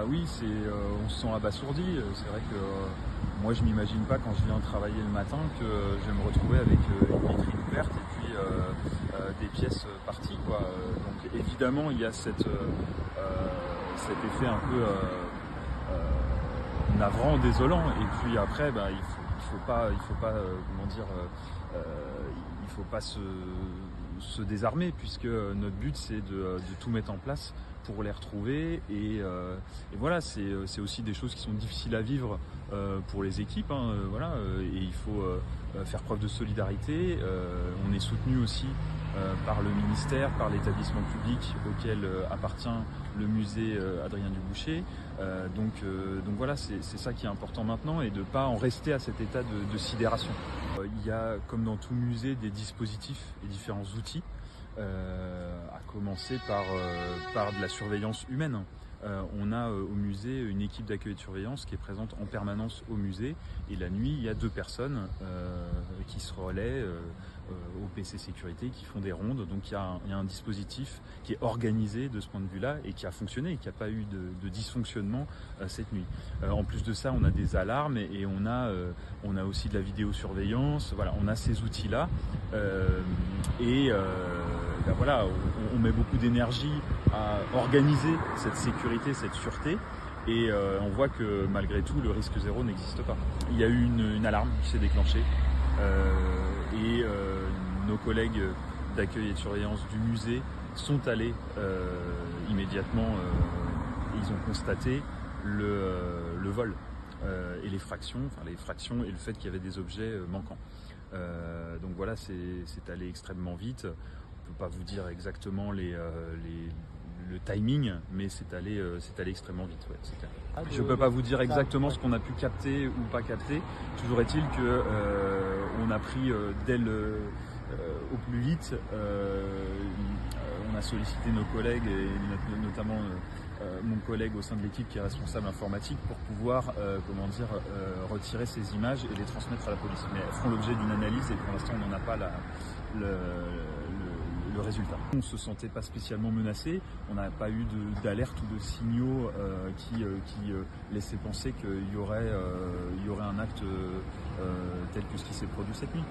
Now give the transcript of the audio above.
oui, on se sent abasourdi. C'est vrai que moi je m'imagine pas quand je viens travailler le matin que je vais me retrouver avec une vitrine ouverte et puis des pièces parties, quoi. Donc évidemment il y a cet effet un peu navrant, désolant. Et puis après, il faut pas il faut pas se désarmer, puisque notre but c'est de tout mettre en place pour les retrouver. Et voilà, c'est aussi des choses qui sont difficiles à vivre pour les équipes, hein, voilà, et il faut faire preuve de solidarité. On est soutenu aussi par le ministère, par l'établissement public auquel appartient le musée Adrien Dubouché. Donc voilà, c'est ça qui est important maintenant, et de ne pas en rester à cet état de sidération. Il y a, comme dans tout musée, des dispositifs et différents outils, à commencer par de la surveillance humaine. On a au musée une équipe d'accueil et de surveillance qui est présente en permanence au musée, et la nuit il y a 2 personnes qui se relaient au PC sécurité, qui font des rondes. Donc il y a un dispositif qui est organisé de ce point de vue-là et qui a fonctionné, et qui n'a pas eu de dysfonctionnement cette nuit. En plus de ça, on a des alarmes, et on a aussi de la vidéosurveillance. Voilà, on a ces outils-là, voilà, on met beaucoup d'énergie à organiser cette sécurité, cette sûreté, et on voit que malgré tout le risque zéro n'existe pas. Il y a eu une alarme qui s'est déclenchée, et nos collègues d'accueil et de surveillance du musée sont allés immédiatement, et ils ont constaté le vol et les fractions et le fait qu'il y avait des objets manquants. Donc voilà, c'est allé extrêmement vite. On ne peut pas vous dire exactement le timing, mais c'est allé extrêmement vite, ouais, c'est clair. Je ne peux pas vous dire exactement ce qu'on a pu capter ou pas capter. Toujours est-il que on a pris au plus vite. On a sollicité nos collègues, et notamment mon collègue au sein de l'équipe qui est responsable informatique, pour pouvoir retirer ces images et les transmettre à la police. Mais elles feront l'objet d'une analyse, et pour l'instant on n'en a pas le résultat. On ne se sentait pas spécialement menacé, on n'a pas eu d'alerte ou de signaux qui laissaient penser qu'il y aurait un acte tel que ce qui s'est produit cette nuit.